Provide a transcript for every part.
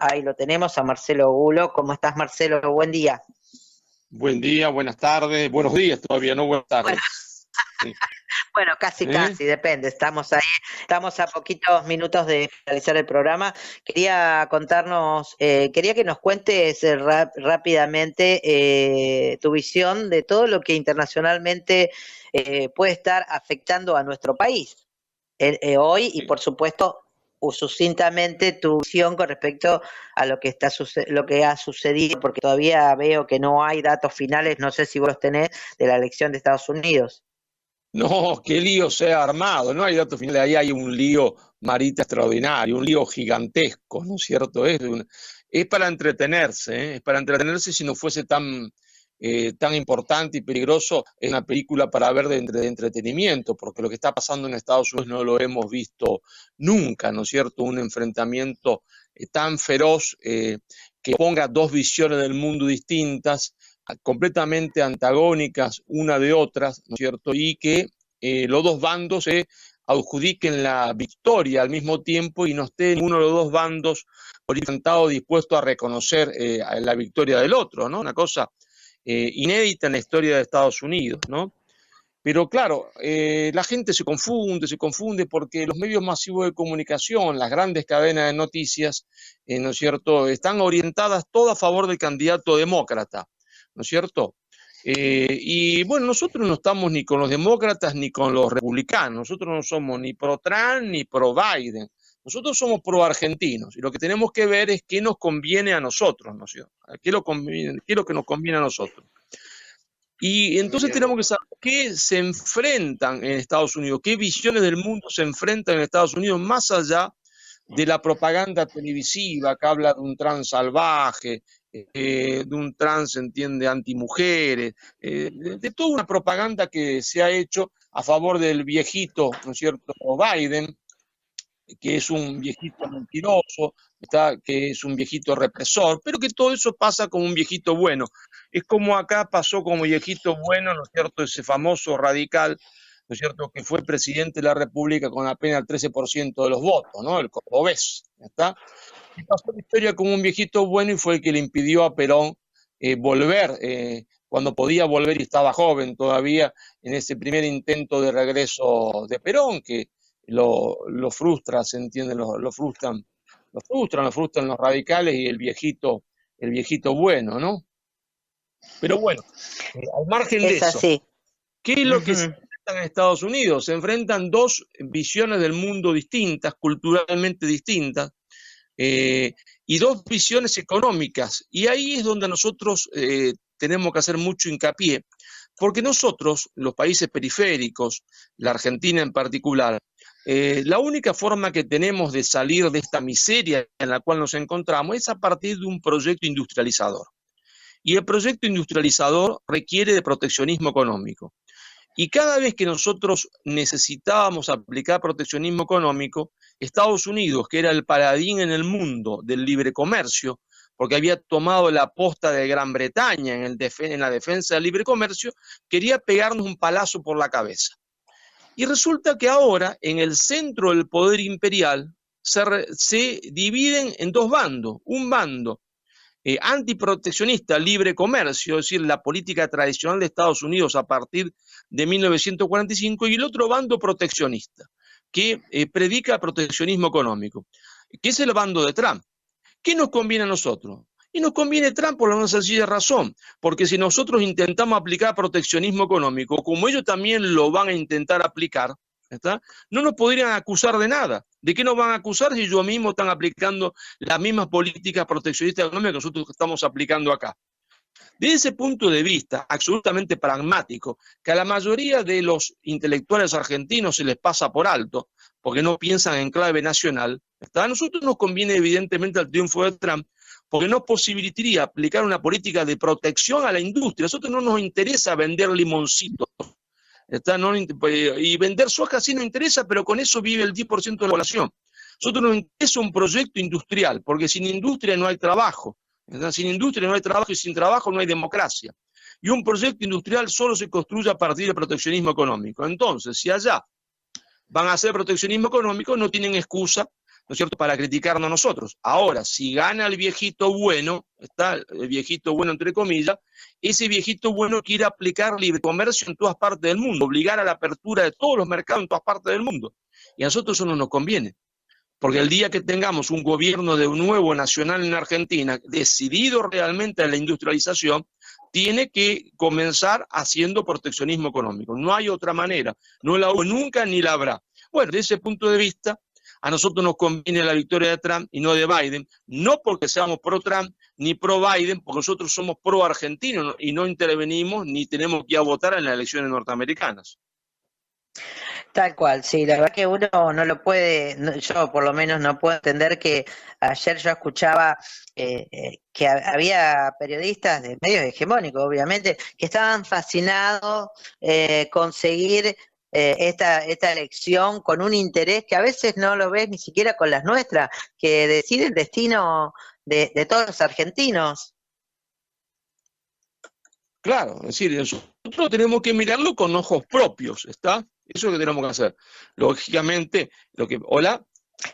Ahí lo tenemos a Marcelo Gulo. ¿Cómo estás, Marcelo? Buen día. Buen día, buenas tardes, buenos días todavía, no buenas Bueno, tardes. Sí. bueno, casi, ¿Eh? casi, depende. Estamos ahí, estamos a poquitos minutos de finalizar el programa. Quería contarnos, quería que nos cuentes rápidamente tu visión de todo lo que internacionalmente puede estar afectando a nuestro país hoy y, Sí. por supuesto, sucintamente tu visión con respecto a lo que lo que ha sucedido, porque todavía veo que no hay datos finales, no sé si vos los tenés, de la elección de Estados Unidos. No, qué lío se ha armado, no hay datos finales, ahí hay un lío marita extraordinario, un lío gigantesco, ¿no es cierto? Es para entretenerse, ¿eh? Es para entretenerse si no fuese tan importante y peligroso, es una película para ver de entretenimiento, porque lo que está pasando en Estados Unidos no lo hemos visto nunca, ¿no es cierto? Un enfrentamiento tan feroz que ponga dos visiones del mundo distintas, completamente antagónicas una de otras, ¿no es cierto? Y que los dos bandos se adjudiquen la victoria al mismo tiempo y no esté ninguno de los dos bandos orientado dispuesto a reconocer la victoria del otro, ¿no? Una cosa inédita en la historia de Estados Unidos, ¿no? Pero claro, la gente se confunde porque los medios masivos de comunicación, las grandes cadenas de noticias, ¿no es cierto?, están orientadas todas a favor del candidato demócrata, ¿no es cierto? Y bueno, nosotros no estamos ni con los demócratas ni con los republicanos, nosotros no somos ni pro Trump ni pro Biden, nosotros somos pro argentinos y lo que tenemos que ver es qué nos conviene a nosotros, ¿no es cierto? ¿Qué es lo que nos conviene a nosotros? Y entonces tenemos que saber qué se enfrentan en Estados Unidos, qué visiones del mundo se enfrentan en Estados Unidos, más allá de la propaganda televisiva que habla de un trans salvaje, de un trans, entiende, antimujeres, de toda una propaganda que se ha hecho a favor del viejito, ¿no es cierto?, Biden, que es un viejito mentiroso, que es un viejito represor, pero que todo eso pasa como un viejito bueno. Es como acá pasó como viejito bueno, ¿no es cierto?, ese famoso radical, ¿no es cierto?, que fue presidente de la República con apenas el 13% de los votos, ¿no?, el cordobés, ¿está? Y pasó la historia como un viejito bueno y fue el que le impidió a Perón volver, cuando podía volver y estaba joven todavía, en ese primer intento de regreso de Perón, que lo frustra, se entiende, lo frustran los radicales y el viejito bueno, ¿no? Pero bueno, al margen de Es eso, así. ¿qué es lo que se Ujú. enfrentan en Estados Unidos? Se enfrentan dos visiones del mundo distintas, culturalmente distintas, eh, y dos visiones económicas. Y ahí es donde nosotros tenemos que hacer mucho hincapié, porque nosotros, los países periféricos, la Argentina en particular, la única forma que tenemos de salir de esta miseria en la cual nos encontramos es a partir de un proyecto industrializador. Y el proyecto industrializador requiere de proteccionismo económico. Y cada vez que nosotros necesitábamos aplicar proteccionismo económico, Estados Unidos, que era el paladín en el mundo del libre comercio, porque había tomado la posta de Gran Bretaña en la defensa del libre comercio, quería pegarnos un palazo por la cabeza. Y resulta que ahora, en el centro del poder imperial, se dividen en dos bandos. Un bando antiproteccionista, libre comercio, es decir, la política tradicional de Estados Unidos a partir de 1945, y el otro bando proteccionista, que predica proteccionismo económico, que es el bando de Trump. ¿Qué nos conviene a nosotros? Y nos conviene Trump por una sencilla razón, porque si nosotros intentamos aplicar proteccionismo económico, como ellos también lo van a intentar aplicar, ¿está?, no nos podrían acusar de nada. ¿De qué nos van a acusar si ellos mismos están aplicando las mismas políticas proteccionistas económicas que nosotros estamos aplicando acá? Desde ese punto de vista absolutamente pragmático, que a la mayoría de los intelectuales argentinos se les pasa por alto, porque no piensan en clave nacional, ¿está?, a nosotros nos conviene evidentemente el triunfo de Trump, porque nos posibilitaría aplicar una política de protección a la industria. A nosotros no nos interesa vender limoncitos, ¿está? No, y vender soja sí nos interesa, pero con eso vive el 10% de la población. A nosotros nos interesa un proyecto industrial, porque sin industria no hay trabajo. Sin industria no hay trabajo y sin trabajo no hay democracia. Y un proyecto industrial solo se construye a partir del proteccionismo económico. Entonces, si allá van a hacer proteccionismo económico, no tienen excusa ¿no es cierto?, para criticarnos a nosotros. Ahora, si gana el viejito bueno, está el viejito bueno entre comillas, ese viejito bueno quiere aplicar libre comercio en todas partes del mundo, obligar a la apertura de todos los mercados en todas partes del mundo. Y a nosotros eso no nos conviene. Porque el día que tengamos un gobierno de un nuevo nacional en Argentina, decidido realmente a la industrialización, tiene que comenzar haciendo proteccionismo económico. No hay otra manera. No la hubo nunca ni la habrá. Bueno, desde ese punto de vista, a nosotros nos conviene la victoria de Trump y no de Biden, no porque seamos pro-Trump ni pro-Biden, porque nosotros somos pro-argentinos y no intervenimos ni tenemos que ir a votar en las elecciones norteamericanas. Tal cual, sí, la verdad que uno no lo puede, yo por lo menos no puedo entender que ayer yo escuchaba que había periodistas de medios hegemónicos, obviamente, que estaban fascinados conseguir esta elección con un interés que a veces no lo ves ni siquiera con las nuestras, que decide el destino de todos los argentinos. Claro, es decir, nosotros tenemos que mirarlo con ojos propios, ¿está? Eso es lo que tenemos que hacer. Lógicamente, ¿Hola?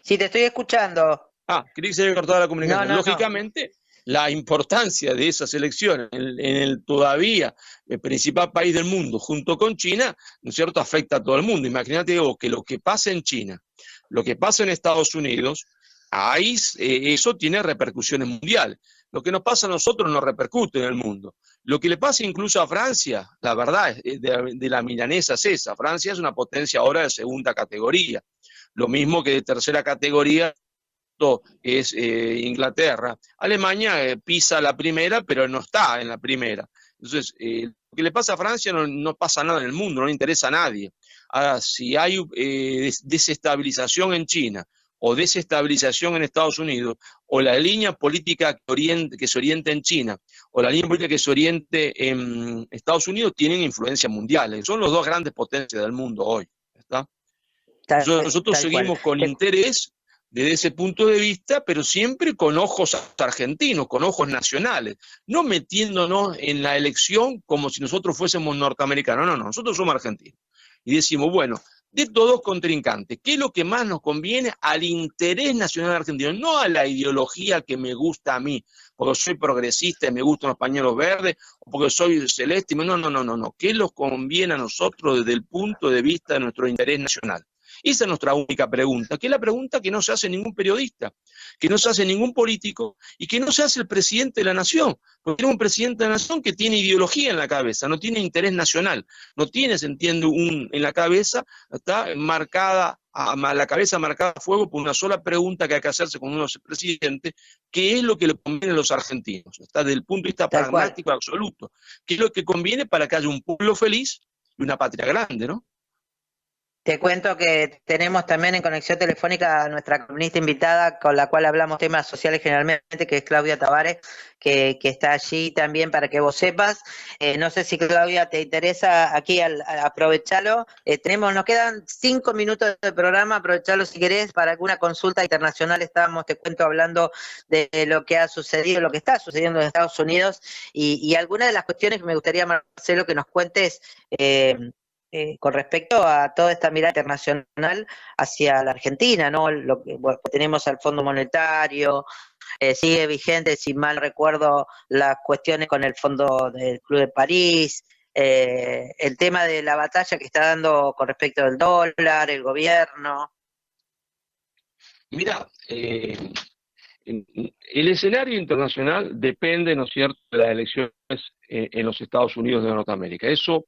Sí, te estoy escuchando. Creí que se había cortado la comunicación. No. Lógicamente, la importancia de esas elecciones en el todavía el principal país del mundo, junto con China, ¿no es cierto?, afecta a todo el mundo. Imagínate vos que lo que pasa en China, lo que pasa en Estados Unidos, ahí eso tiene repercusiones mundiales. Lo que nos pasa a nosotros nos repercute en el mundo. Lo que le pasa incluso a Francia, la verdad, de la milanesa es esa. Francia es una potencia ahora de segunda categoría. Lo mismo que de tercera categoría es Inglaterra. Alemania pisa la primera, pero no está en la primera. Entonces, lo que le pasa a Francia no pasa nada en el mundo, no le interesa a nadie. Ahora, si hay desestabilización en China, o desestabilización en Estados Unidos, o la línea política que se oriente en China, o la línea política que se oriente en Estados Unidos, tienen influencias mundiales. Son los dos grandes potencias del mundo hoy. ¿Está? Nosotros seguimos con interés desde ese punto de vista, pero siempre con ojos argentinos, con ojos nacionales, no metiéndonos en la elección como si nosotros fuésemos norteamericanos. No, nosotros somos argentinos. Y decimos, bueno, de todos contrincantes, ¿qué es lo que más nos conviene al interés nacional argentino? No a la ideología que me gusta a mí, porque soy progresista y me gustan los pañuelos verdes, o porque soy celeste. No. ¿Qué nos conviene a nosotros desde el punto de vista de nuestro interés nacional? Esa es nuestra única pregunta, que es la pregunta que no se hace ningún periodista, que no se hace ningún político y que no se hace el presidente de la nación, porque tiene un presidente de la nación que tiene ideología en la cabeza, no tiene interés nacional, no tiene, se entiende, en la cabeza, está marcada, la cabeza marcada a fuego por una sola pregunta que hay que hacerse cuando uno es presidente, ¿qué es lo que le conviene a los argentinos? Está desde el punto de vista pragmático absoluto, ¿qué es lo que conviene para que haya un pueblo feliz y una patria grande, ¿no? Te cuento que tenemos también en conexión telefónica a nuestra columnista invitada, con la cual hablamos temas sociales generalmente, que es Claudia Tavares, que está allí también para que vos sepas. No sé si, Claudia, te interesa aquí, aprovechalo. Nos quedan 5 minutos de programa, aprovechalo si querés para alguna consulta internacional. Estábamos, te cuento, hablando de lo que ha sucedido, lo que está sucediendo en Estados Unidos, y algunas de las cuestiones que me gustaría, Marcelo, que nos cuentes con respecto a toda esta mirada internacional hacia la Argentina, ¿no? Tenemos al Fondo Monetario, sigue vigente, si mal recuerdo, las cuestiones con el Fondo del Club de París, el tema de la batalla que está dando con respecto del dólar, el gobierno. Mira, el escenario internacional depende, ¿no es cierto?, de las elecciones en los Estados Unidos de Norteamérica. Eso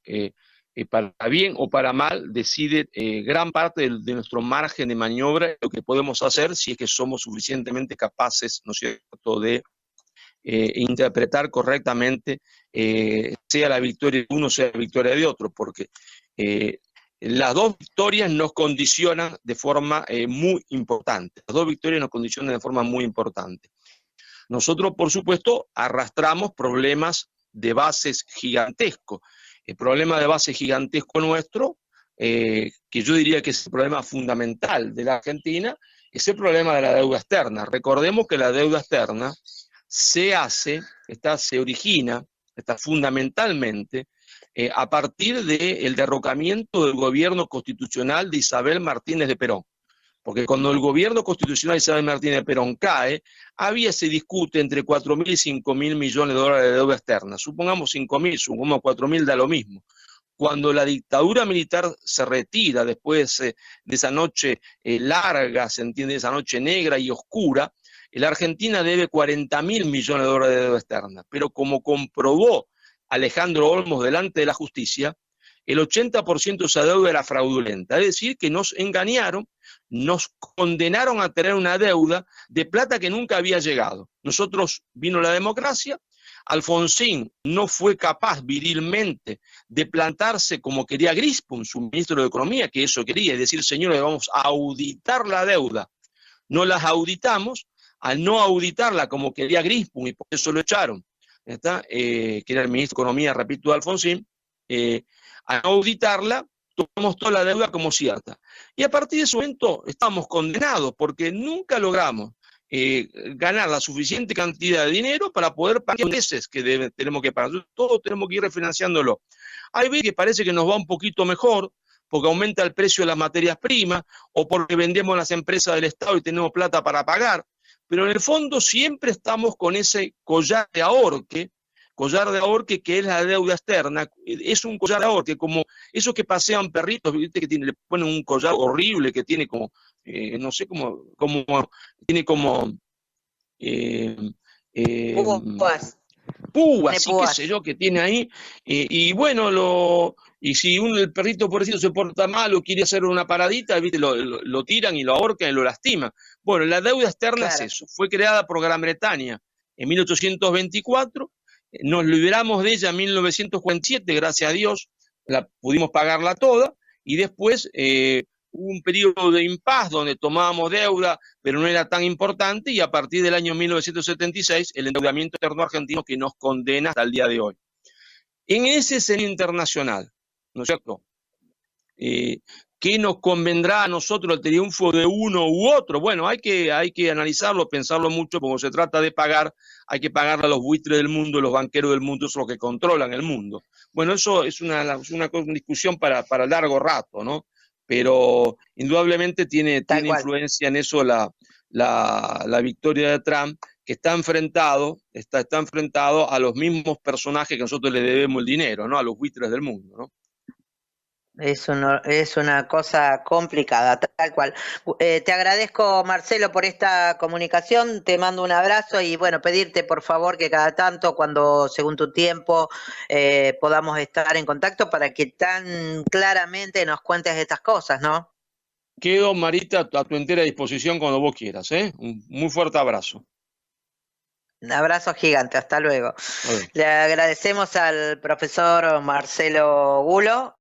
para bien o para mal, decide gran parte de nuestro margen de maniobra, lo que podemos hacer si es que somos suficientemente capaces, ¿no es cierto?, de interpretar correctamente, sea la victoria de uno, sea la victoria de otro, porque las dos victorias nos condicionan de forma muy importante. Las dos victorias nos condicionan de forma muy importante. Nosotros, por supuesto, arrastramos problemas de bases gigantescos. El problema de base gigantesco nuestro, que yo diría que es el problema fundamental de la Argentina, es el problema de la deuda externa. Recordemos que la deuda externa se origina, está fundamentalmente a partir del derrocamiento del gobierno constitucional de Isabel Martínez de Perón. Porque cuando el gobierno constitucional de Isabel Martínez Perón cae, se discute entre 4.000 y 5.000 millones de dólares de deuda externa. Supongamos 5.000, supongamos 4.000, da lo mismo. Cuando la dictadura militar se retira después de esa noche larga, se entiende, esa noche negra y oscura, la Argentina debe 40.000 millones de dólares de deuda externa. Pero como comprobó Alejandro Olmos delante de la justicia, el 80% de esa deuda era fraudulenta. Es decir, que nos engañaron, nos condenaron a tener una deuda de plata que nunca había llegado. Nosotros vino la democracia, Alfonsín no fue capaz virilmente de plantarse como quería Grispum, su ministro de Economía, que eso quería, es decir, señores, vamos a auditar la deuda. No las auditamos, al no auditarla como quería Grispum, y por eso lo echaron, que era el ministro de Economía, repito, de Alfonsín, a no auditarla, tomamos toda la deuda como cierta. Y a partir de ese momento estamos condenados, porque nunca logramos ganar la suficiente cantidad de dinero para poder pagar los intereses que tenemos que pagar. Todos tenemos que ir refinanciándolo. Hay veces que parece que nos va un poquito mejor, porque aumenta el precio de las materias primas, o porque vendemos las empresas del Estado y tenemos plata para pagar, pero en el fondo siempre estamos con ese collar de ahorque que es la deuda externa. Es un collar de ahorque, como esos que pasean perritos, ¿viste? Le ponen un collar horrible que tiene como, no sé, tiene como púas, sí, qué sé yo, que tiene ahí, y bueno, y si el perrito pobrecito se porta mal o quiere hacer una paradita, ¿viste? Lo tiran y lo ahorcan y lo lastiman. Bueno, la deuda externa es eso, fue creada por Gran Bretaña en 1824, nos liberamos de ella en 1947, gracias a Dios, pudimos pagarla toda, y después hubo un periodo de impas donde tomábamos deuda, pero no era tan importante, y a partir del año 1976, el endeudamiento externo argentino que nos condena hasta el día de hoy. En ese escenario internacional, ¿no es cierto? ¿Qué nos convendrá a nosotros el triunfo de uno u otro? Bueno, hay que analizarlo, pensarlo mucho, porque se trata de pagar, hay que pagarle a los buitres del mundo, los banqueros del mundo, son los que controlan el mundo. Bueno, eso es una discusión para largo rato, ¿no? Pero indudablemente tiene influencia en eso la victoria de Trump, que está enfrentado a los mismos personajes que nosotros le debemos el dinero, ¿no? A los buitres del mundo, ¿no? Es una cosa complicada, tal cual. Te agradezco, Marcelo, por esta comunicación, te mando un abrazo y bueno, pedirte por favor que cada tanto, cuando según tu tiempo, podamos estar en contacto para que tan claramente nos cuentes estas cosas, ¿no? Quedo, Marita, a tu entera disposición cuando vos quieras, ¿eh? Un muy fuerte abrazo. Un abrazo gigante, hasta luego. Le agradecemos al profesor Marcelo Gulo.